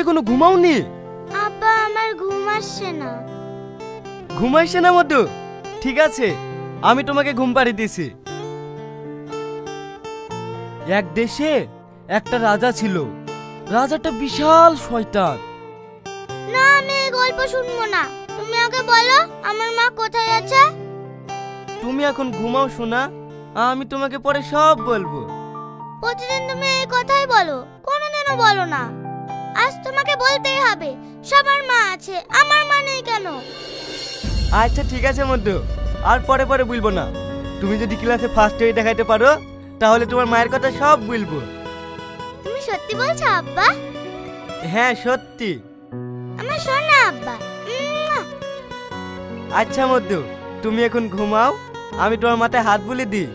এখনো ঘুমাওনি? আব্বা আমার ঘুম আসছে না। ঘুম আসছে না মধু? ঠিক আছে, আমি তোমাকে ঘুম পাড়িয়ে দিছি। এক দেশে একটা রাজা ছিল। রাজাটা বিশাল শয়তান। না, আমি এই গল্প শুনবো না। তুমি আগে বলো আমার মা কোথায় আছে। তুমি এখন ঘুমাও সোনা, আমি তোমাকে পরে সব বলবো। প্রতিদিন তুমি এই কথাই বলো, কোনোদিনও বলো না। আজ তোমাকে বলতেই হবে, সবার মা আছে, আমার মা নেই কেন? আচ্ছা ঠিক আছে মধু, আর পরে পরে বলবো না। তুমি যদি ক্লাসে ফার্স্ট হয়ে দেখাইতে পারো তাহলে তোমার মায়ের কথা সব বলবো। তুমি সত্যি বলছো আব্বা? হ্যাঁ সত্যি। আমার সোনা আব্বা। আচ্ছা মধু, তুমি এখন ঘুমাও, আমি তোমার মাথায় হাত বুলিয়ে দিই।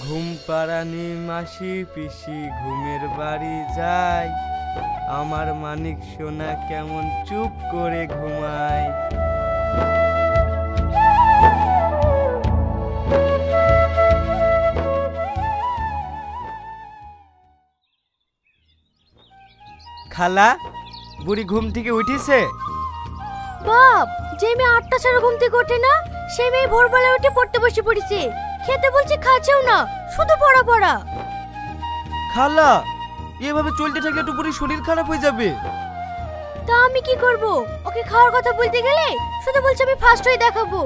ঘুম পাড়ানি মাসি পিসি ঘুমের বাড়ি যায়, আমার মানিক সোনা কেমন চুপ করে ঘুমায়। খালা, বুড়ি ঘুম থেকে উঠেছে? বাপ, যে মেয়ে 8টা ছাড়া ঘুম থেকে ওঠে না, সেই মেয়ে ভোরবেলায় উঠে পড়তে বসে পড়েছে। খেতে বলছে, খাচ্ছেও না, শুধু পড়া পড়া। খালা, এভাবে চলতে থাকলে তো বুড়ির শরীর খারাপ হয়ে যাবে। তা আমি কি করব? ওকে খাওয়ার কথা বলতে গেলে শুধু বলছে আমি ফার্স্ট হয়ে দেখাবো।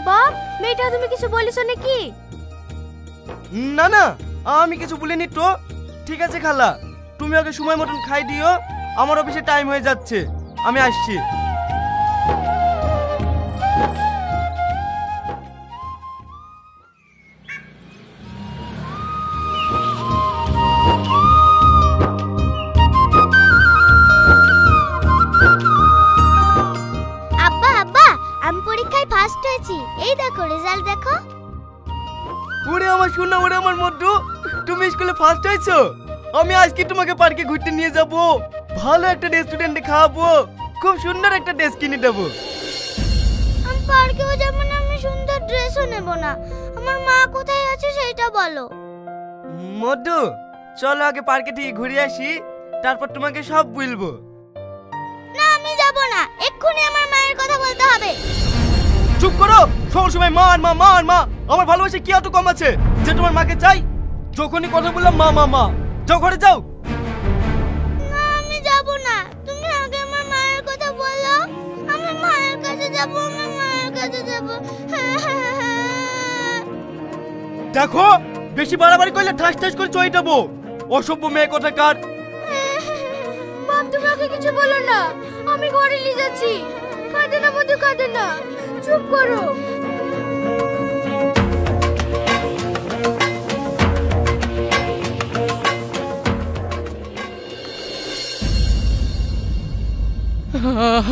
বাপ, মেয়েটা তুমি কিছু বলিস নাকি? না না, আমি কিছু বলিনি তো। ঠিক আছে খালা, তুমি ওকে সময় মতন খাই দিও, আমার অফিসে টাইম হয়ে যাচ্ছে, আমি আসছি। আব্বা আব্বা, আমি পরীক্ষায় ফার্স্ট হয়েছি, এই দেখো রেজাল্ট দেখো। ওরে আমার সোনা, ওরে আমার মধু, তুমি স্কুলে ফার্স্ট হয়েছো। আমি আজকে তোমাকে পার্কে ঘুরতে নিয়ে যাব, ভালো একটা রেস্টুরেন্টে খাওয়াবো, খুব সুন্দর একটা ড্রেস কিনে দেবো। আমি পার্কেও যাবো না, আমি সুন্দর ড্রেসও নেব না। আমার মা কোথায় আছে সেটা বলো। মধু, চলো আগে পার্কে থেকে ঘুরে আসি, তারপর তোমাকে সব বলবো। না, আমি যাব না, এক্ষুনি আমার মায়ের কথা বলতে হবে। চুপ করো, সব সময় মা আর মা, মা আর মা। আমার ভালোবাসা কি এত কম আছে যে তোমার মাকে চাই? যখনই কথা বললাম মা মা মা। যাও ঘরে যাও। না, আমি যাব না, তুমি আগে আমার মায়ের কথা বলো। আমি মায়ের কাছে যাব, আমি মায়ের কাছে যাব। দেখো, বেশি বাড়াবাড়ি করলে ঠাস ঠাস করে চয়ে যাবো। অসভ্য মেয়ে কোথাকার। বাপ, তুমি ওকে কিছু বলো না, আমি ঘরে নিয়ে যাচ্ছি। কাঁদে না মধু, কাঁদে না, চুপ করো।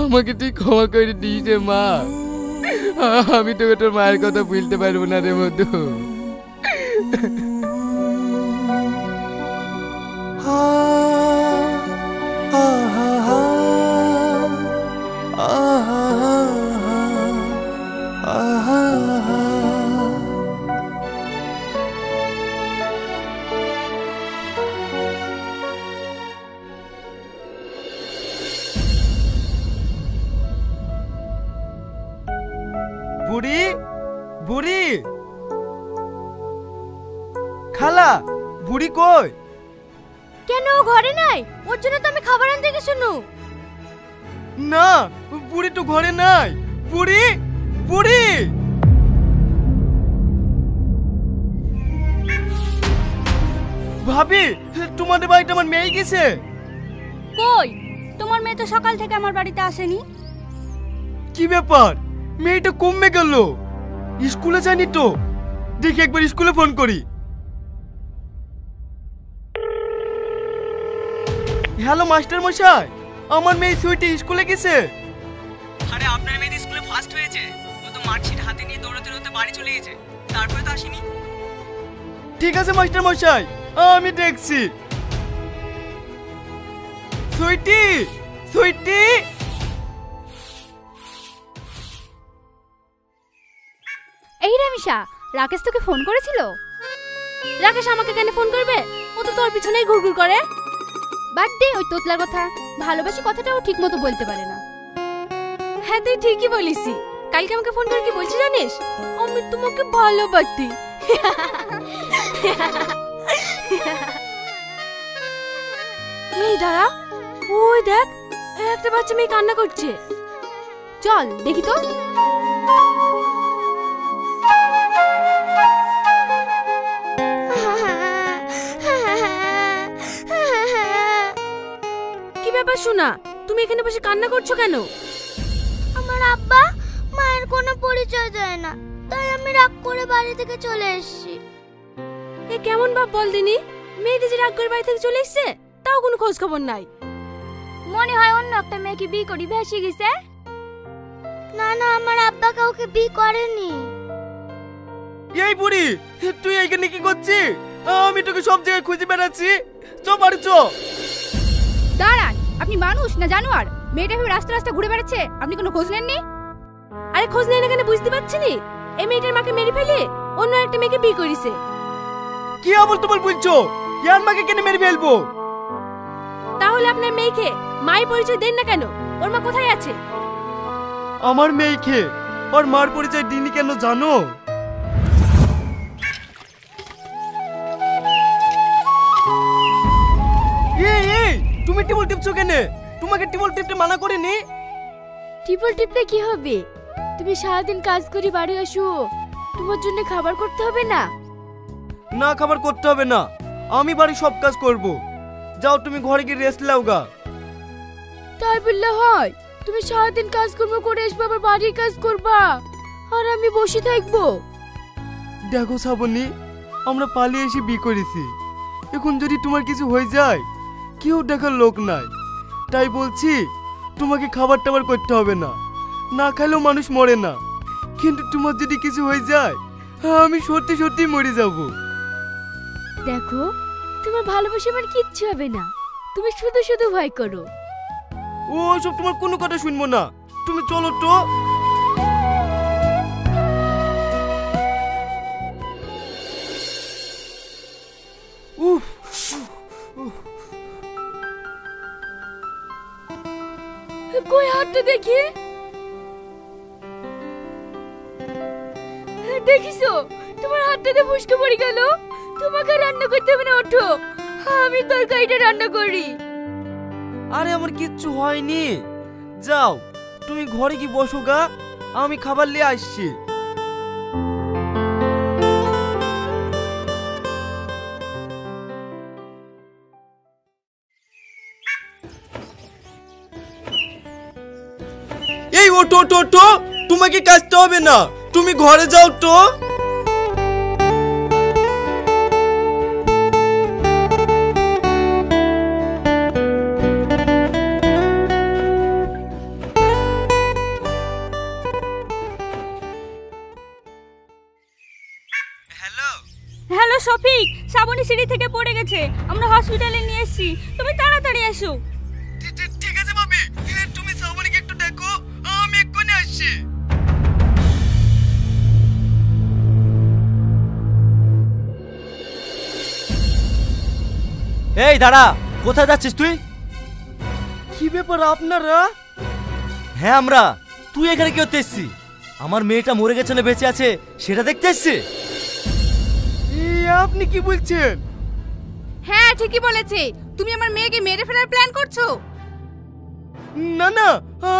আমাকে তুই ক্ষমা করে দিস রে মা, আমি তোকে তোর মায়ের কথা বলতে পারবো না রে মধু। বুড়ি, বুড়ি, খালা, বুড়ি কই? কেন, ও ঘরে নাই? ওর জন্য তো আমি খাবার আনতে গেছি। না, বুড়ি তো ঘরে নাই। বুড়ি, বুড়ি। ভাবি, তোমাদের বাড়িতে আমার মেয়ে গেছে। কই, তোমার মেয়ে তো সকাল থেকে আমার বাড়িতে আসেনি। কি ব্যাপার, মেয়েটা কমে গেল? স্কুলে যায়নি তো? দেখি একবার স্কুলে ফোন করি। হ্যালো মাস্টার মশাই, আমার মেয়ে সুইটি স্কুলে গেছে। আরে আপনার মেয়ে স্কুলে ফার্স্ট হয়েছে, ও তো মার্কশিট হাতে নিয়ে দৌড়াতে দৌড়াতে বাড়ি চলে গেছে, তারপরে তো আসেনি। ঠিক আছে মাস্টার মশাই, আমি দেখছি। সুইটি, সুইটি। এই রামিশা, রাকেশ তোকে ফোন করেছিল? রাকেশ আমাকে কেন ফোন করবে? ও তো তোর পিছনেই ঘুরঘুর করে। বাদ দে ওই তোতলার কথা, ভালোবাসি কথাটাও ঠিক মতো বলতে পারে না। হ্যাঁ তুই ঠিকই বলিসি, কালকে আমাকে ফোন করে কি বলছি জানিস, আমি তোমাকে ভালোবাসি। এই দাঁড়া, ওই দেখ একটা বাচ্চা মেয়ে কান্না করছে, চল দেখি তো। কি ব্যাপার শোনা, তুমি এখানে বসে কান্না করছো কেন? আমার আব্বা মায়ের কোনো পরিচয় দেয় না, তাই আমি রাগ করে বাড়ি থেকে চলে এসেছি। এ কেমন বাপ বল দিনি, মেয়েটি যে রাগ করে বাড়ি থেকে চলে এসছে তাও কোনো খোঁজ খবর নাই। মনে হয় অন্য একটা মেয়েকে বিয়ে করি ভেসে গেছে। না না, আমার আব্বা কাউকে বিয়ে করেনি। এই বুড়ি, তুই এখানে কি করছিস? আমি তোকে সব জায়গায় খুঁজে বেড়াচ্ছি, চ বাড়ি চ। দাঁড়ান, আপনি মানুষ না জানোয়ার? মেয়েটা ভেবে রাস্তা রাস্তা ঘুরে বেড়াচ্ছে, আপনি কোনো খোঁজ নেননি? আরে খোঁজ নেই না কেন বুঝতে পারছি নি, এই মেয়েটার মাকে মেরে ফেলে অন্য একটা মেয়েকে বিয়ে করেছে। কি আবার তোমার বলছো? ইয়ার মাকে কেন মেরে ফেলবো? তাহলে আপনার মেয়েকে মায়ের পরিচয় দেন না কেন? ওর মা কোথায় আছে? আমার মেয়েকে ওর মার পরিচয় দিইনি কেন জানো? এই তুমি টিবল টিপছো কেন? তোমাকে টিবল টিপতে মানা করিনি? টিপল টিপলে কি হবে? তুমি সারাদিন কাজ করে বাড়ি আসো, তোমার জন্য খাবার করতে হবে না? না, খাবার করতে হবে না, আমি বাড়ি সব কাজ করব। যাও তুমি ঘরে গিয়ে রেস্ট নাও গা। তাই বললে হয়? তুমি সারাদিন কাজকর্ম করে আসবে, আবার বাড়ির কাজ করবা, আর আমি বসে থাকবো? দেখো শ্রাবণী, আমরা পালিয়ে এসে বিয়ে করেছি, এখন যদি তোমার কিছু হয়ে যায় কেউ দেখার লোক নাই, তাই বলছি তোমাকে খাবার টাবার করতে হবে না, না খেলেও মানুষ মরে না, কিন্তু তোমার যদি কিছু হয়ে যায় আমি সত্যি সত্যি মরে যাব। দেখো, তোমার ভালোবাসা আমার কিচ্ছু হবে না, তুমি শুধু শুধু ভয় করো। ও সব তোমার কোনো কথা শুনবো না, তুমি চলো তো। উফ, কই হাতটা দেখি। দেখিছো, তোমার হাতটাতে ফুসকে পড়ে গেল। তোমাকে রান্না করতে হবে না, ওঠো, আমি তরকারিটা রান্না করি। আরে আমার কিচ্ছু হয়নি, যাও তুমি ঘরে কি বসো গা, আমি খাবার নিয়ে আসছি। এই ওঠো ওঠো ওঠো, তোমাকে কাজতে হবে না, তুমি ঘরে যাও তো। হ্যালো শফিক, শ্রাবণী সিঁড়ি থেকে পড়ে গেছে, আমরা হসপিটালে নিয়ে এসেছি, তুমি তাড়াতাড়ি এসো। ঠিক আছে ভাবি, তুমি শ্রাবণীকে একটু দেখো, আমি এক্ষুনি আসছি। এই দাঁড়া, কোথায় যাচ্ছিস তুই? কি ব্যাপার আপনারা? হ্যাঁ আমরা। তুই এখানে কি করতে এসছিস? আমার মেয়েটা মরে গেছে না বেঁচে আছে সেটা দেখতে এসছিস? আপনি কি বলছেন? হ্যাঁ ঠিকই বলেছে, তুমি আমার মেয়েকে মেরে ফেলার প্ল্যান করছো। না না,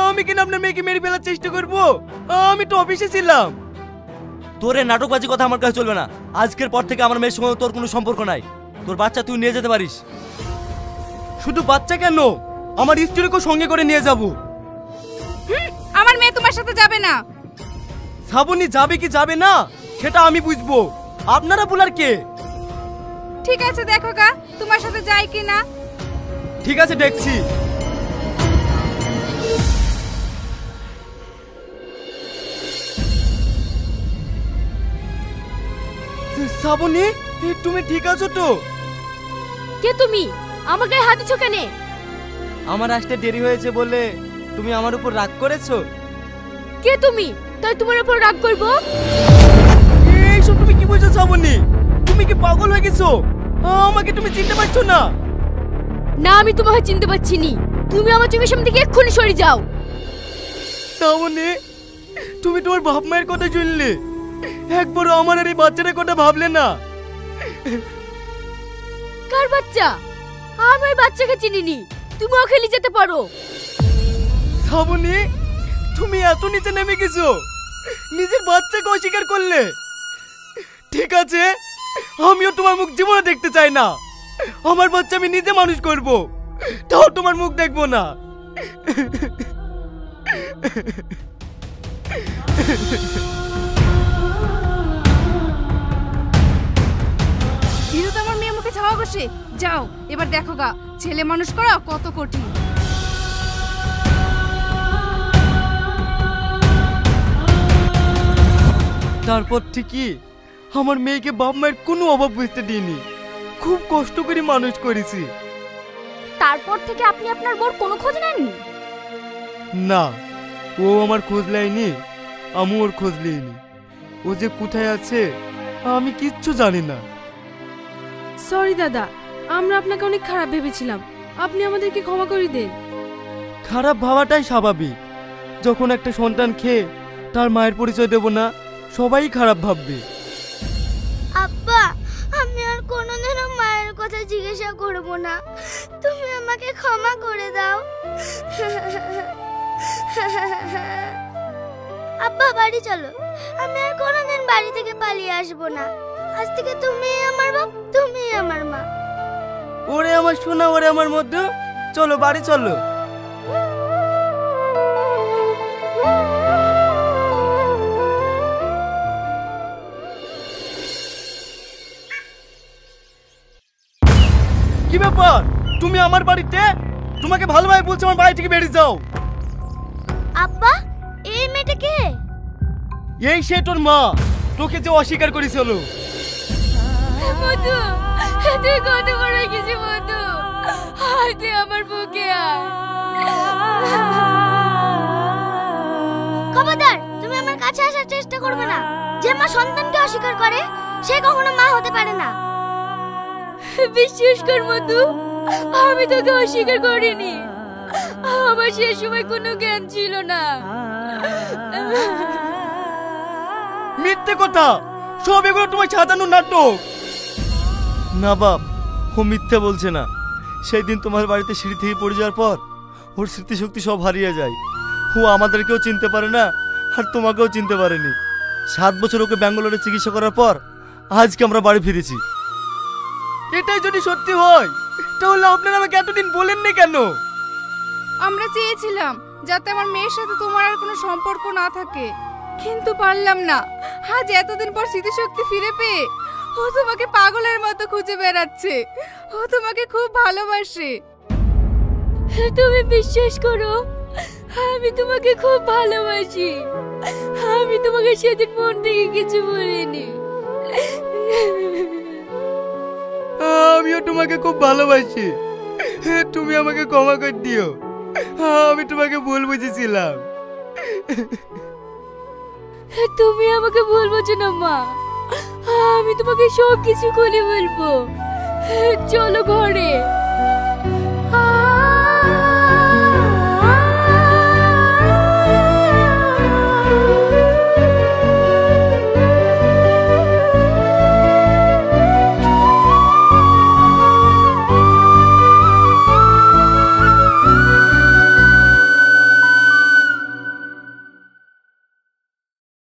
আমি কেন আপনার মেয়েকে মেরে ফেলার চেষ্টা করব? আমি তো অফিসে ছিলাম। তোর এই নাটকবাজি কথা আমার কাছে চলবে না, আজকের পর থেকে আমার মেয়ের সঙ্গে তোর কোনো সম্পর্ক নাই। তোর বাচ্চা তুই নিয়ে যেতে পারিস। শুধু বাচ্চা কেন, আমার স্ত্রীকেও সঙ্গে করে নিয়ে যাব। আমার মেয়ে তোমার সাথে যাবে না। শ্রাবণী যাবে কি যাবে না সেটা আমি বুঝবো, আপনারা বলার কে? ঠিক আছে দেখো গা, তোমার সাথে যায় কি না। ঠিক আছে দেখছি। শ্রাবণী, তুমি ঠিক আছো তো? কে তুমি? আমার গায়ে হাত দিছো কেন? আমার আসতে দেরি হয়েছে বলে তুমি আমার উপর রাগ করেছো? কে তুমি? তাই তোমার উপর রাগ করব? এইসব তুমি কি বলছো শ্রাবণী? তুমি কি পাগল হয়ে গেছো? আমাকে তুমি চিনতে পারছো না? না আমি তোমাকে চিনতে পারছি নি। তুমি আমার চোখের সামনে থেকে এক্ষুনি সরে যাও। শ্রাবণী, তুমি তোমার বাপ মায়ের কথা শুনলে, একবারও আমার আর এই বাচ্চাটার কথা ভাবলে না? কার বাচ্চা? আমি ওই বাচ্চাকে চিনিনি। তুমি ওকে নিয়ে যেতে পারো। শ্রাবণী, তুমি এত নিচে নেমে গেছো, নিজের বাচ্চাকে অস্বীকার করলে। ঠিক আছে, আমিও তোমার মুখ জীবনে দেখতে চাই না। আমার বাচ্চা আমি নিজে মানুষ করব, তাও তোমার মুখ দেখবো না। কিন্তু তো আমার মেয়ে মুখে ছাওয়া বসে। যাও এবার দেখো গা, ছেলে মানুষ করা কত কঠিন। তারপর ঠিকই আমার মেয়েকে বাপ মায়ের কোনো অভাব বুঝতে দিইনি, খুব কষ্ট করে মানুষ করেছি। তারপর থেকে আপনি আপনার বোর কোনো খোঁজ নেননি? না, ও আমার খোঁজ নেয়নি, আমি ওর খোঁজ নিইনি। ও যে কোথায় আছে আমি কিচ্ছু জানি না। সরি দাদা, আমরা আপনাকে অনেক খারাপ ভেবেছিলাম। আপনি আমাদেরকে ক্ষমা করে দেন। খারাপ ভাবাটাই স্বাভাবিক। যখন একটা সন্তান খেয়ে তার মায়ের পরিচয় দেব না, সবাই খারাপ ভাববে। আব্বা, আমি আর কোনোদিনও মায়ের কথা জিজ্ঞাসা করব না। তুমি আমাকে ক্ষমা করে দাও। আব্বা বাড়ি চলো, আমি আর কোনোদিন বাড়ি থেকে পালিয়ে আসবো না। আজ থেকে তুমি আমার বাপ, তুমি আমার মা। ওরে আমার সোনা, ওরে আমার মধ্যে, চলো বাড়ি চলো। কি ব্যাপার, তুমি আমার বাড়িতে? তোমাকে ভালোভাবে বলছি আমার বাড়ি থেকে বেরিয়ে যাও। আব্বা, এই মেয়েটা কে? এই সে তোর মা, তোকে যে অস্বীকার করেছিল। মধু, তুই কত বড় কিছু মধু, আয় তুই আমার বুকে আয়। খবরদার, তুমি আমার কাছে আসার চেষ্টা করবে না। যে মা সন্তানকে অস্বীকার করে, সে কখনো মা হতে পারে না। বিশ্বাস কর মধু, আমি তোকে অস্বীকার করিনি। আমার সে সময় কোনো জ্ঞান ছিল না। মিথ্যে কথা, সব এগুলো তোমার সাজানো নাটক। না বাপ, ও মিথ্যে বলছে না। সেই দিন তোমার বাড়িতে সিঁড়ি থেকে পড়ে যাওয়ার পর ওর স্মৃতিশক্তি সব হারিয়ে যায়। ও আমাদেরকেও চিনতে পারে না, আর তোমাকেও চিনতে পারেনি। 7 বছর ওকে ব্যাঙ্গালোরে চিকিৎসা করার পর আজকে আমরা বাড়ি ফিরেছি। এটাই যদি সত্যি হয়, তাহলে আপনারা আমাকে এতদিন বলেননি কেন? আমরা চেয়েছিলাম যাতে আমার মেয়ের সাথে তোমার আর কোনো সম্পর্ক না থাকে, কিন্তু পারলাম না। আজ এতদিন পর স্মৃতিশক্তি ফিরে পেয়ে ও তোমাকে পাগলের মতো খুঁজে বেড়াচ্ছে। ও তোমাকে খুব ভালোবাসে। তুমি বিশ্বাস করো, আমি তোমাকে খুব ভালোবাসি। আমি তোমাকে সেদিন মন থেকে কিছু বলিনি। আমিও তোমাকে খুব ভালোবাসি, তুমি আমাকে ক্ষমা করে দিও। আমি তোমাকে ভুল বুঝেছিলাম। তুমি আমাকে ভুল বোঝো না মা, আমি তোমাকে সব কিছু খুলে বলবো। চলো ঘরে।